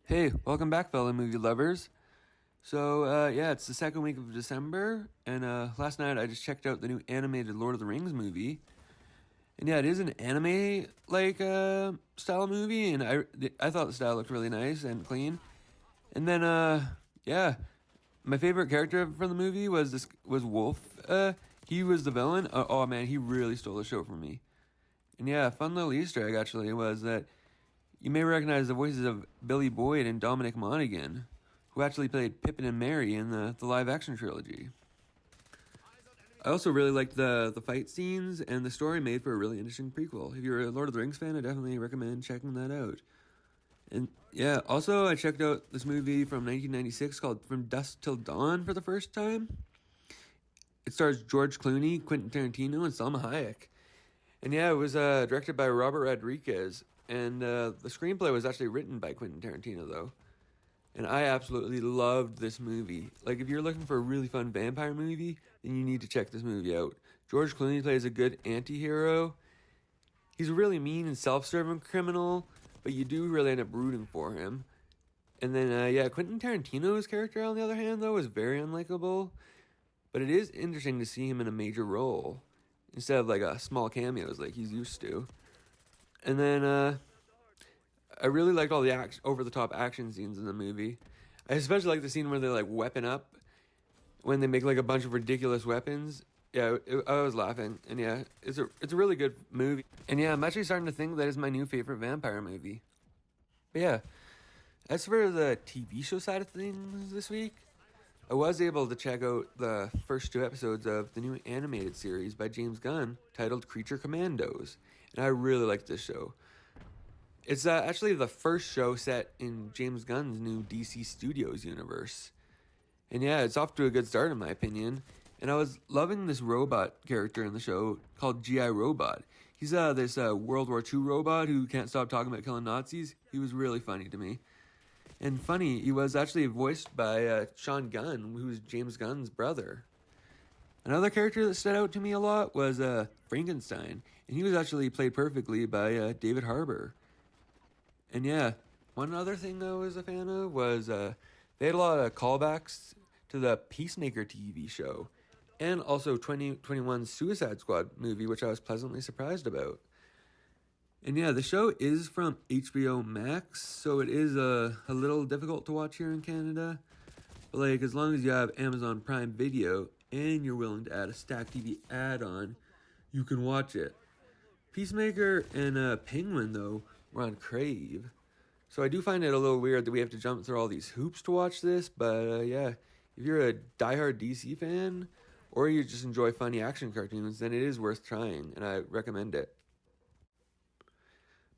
Hey, welcome back, fellow movie lovers. Yeah, it's the second week of December, and last night I just checked out the new animated Lord of the Rings movie. And yeah, it is an anime like style movie, and I thought the style looked really nice and clean. And then yeah, my favorite character from the movie was Wolf. He was the villain. Oh man, he really stole the show from me. And yeah, fun little Easter egg actually was that you may recognize the voices of Billy Boyd and Dominic Monaghan, who actually played Pippin and Merry in the live action trilogy. I also really liked the fight scenes, and the story made for a really interesting prequel. If you're a Lord of the Rings fan, I definitely recommend checking that out. And yeah, also I checked out this movie from 1996 called From Dusk Till Dawn for the first time. It stars George Clooney, Quentin Tarantino, and Salma Hayek. And yeah, it was directed by Robert Rodriguez, and the screenplay was actually written by Quentin Tarantino, though. And I absolutely loved this movie. Like, if you're looking for a really fun vampire movie, then you need to check this movie out. George Clooney plays a good anti-hero. He's a really mean and self-serving criminal, but you do really end up rooting for him. And then, yeah, Quentin Tarantino's character, on the other hand, though, is very unlikable. But it is interesting to see him in a major role, instead of, like, a small cameos like he's used to. And then, I really liked all the over-the-top action scenes in the movie. I especially like the scene where they like weapon up, when they make like a bunch of ridiculous weapons. Yeah, I was laughing, and yeah, it's a really good movie. And yeah, I'm actually starting to think that is my new favorite vampire movie. But yeah, as for the TV show side of things this week, I was able to check out the first two episodes of the new animated series by James Gunn titled Creature Commandos, and I really liked this show. It's actually the first show set in James Gunn's new DC Studios universe. And yeah, it's off to a good start in my opinion. And I was loving this robot character in the show called G.I. Robot. He's this World War II robot who can't stop talking about killing Nazis. He was really funny to me. And funny, he was actually voiced by Sean Gunn, who's James Gunn's brother. Another character that stood out to me a lot was Frankenstein. And he was actually played perfectly by David Harbour. And yeah, one other thing I was a fan of was they had a lot of callbacks to the Peacemaker TV show, and also 2021's Suicide Squad movie, which I was pleasantly surprised about. And yeah, the show is from HBO Max, so it is a little difficult to watch here in Canada. But like, as long as you have Amazon Prime Video and you're willing to add a Stack TV add-on, you can watch it. Peacemaker and Penguin, though, were on Crave. So I do find it a little weird that we have to jump through all these hoops to watch this, but yeah, if you're a diehard DC fan, or you just enjoy funny action cartoons, then it is worth trying, and I recommend it.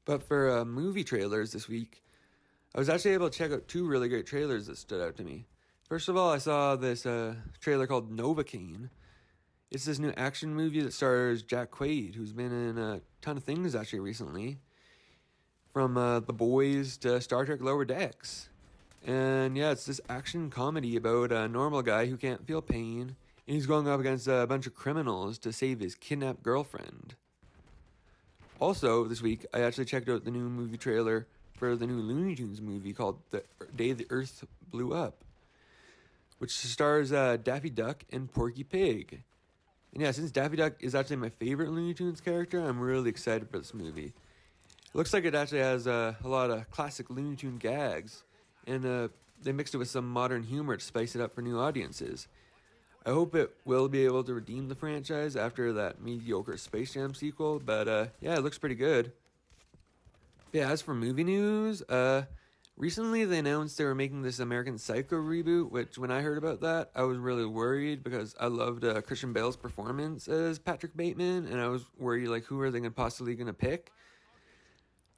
But for movie trailers this week, I was actually able to check out two really great trailers that stood out to me. First of all, I saw this trailer called Novocaine. It's this new action movie that stars Jack Quaid, who's been in a ton of things actually recently, from The Boys to Star Trek Lower Decks. And yeah, it's this action comedy about a normal guy who can't feel pain, and he's going up against a bunch of criminals to save his kidnapped girlfriend. Also, this week, I actually checked out the new movie trailer for the new Looney Tunes movie called The Day the Earth Blew Up, which stars Daffy Duck and Porky Pig. And yeah, since Daffy Duck is actually my favorite Looney Tunes character, I'm really excited for this movie. It looks like it actually has a lot of classic Looney Tune gags, and they mixed it with some modern humor to spice it up for new audiences. I hope it will be able to redeem the franchise after that mediocre Space Jam sequel, but yeah, it looks pretty good. Yeah, as for movie news, recently they announced they were making this American Psycho reboot, which when I heard about that, I was really worried because I loved Christian Bale's performance as Patrick Bateman, and I was worried, like, who are they possibly going to pick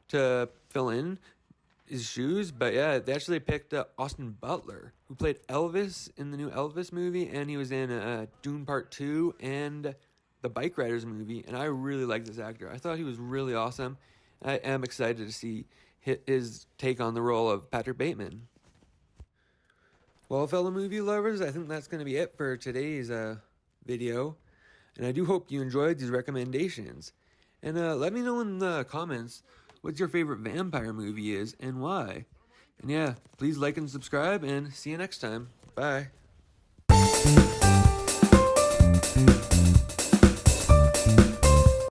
to fill in his shoes. But yeah, they actually picked Austin Butler, who played Elvis in the new Elvis movie, and he was in Dune Part 2 and the Bike Riders movie, and I really like this actor. I thought he was really awesome. I am excited to see his take on the role of Patrick Bateman. Well, fellow movie lovers, I think that's going to be it for today's video, and I do hope you enjoyed these recommendations. And let me know in the comments what your favorite vampire movie is and why. And yeah, please like and subscribe, and see you next time. Bye.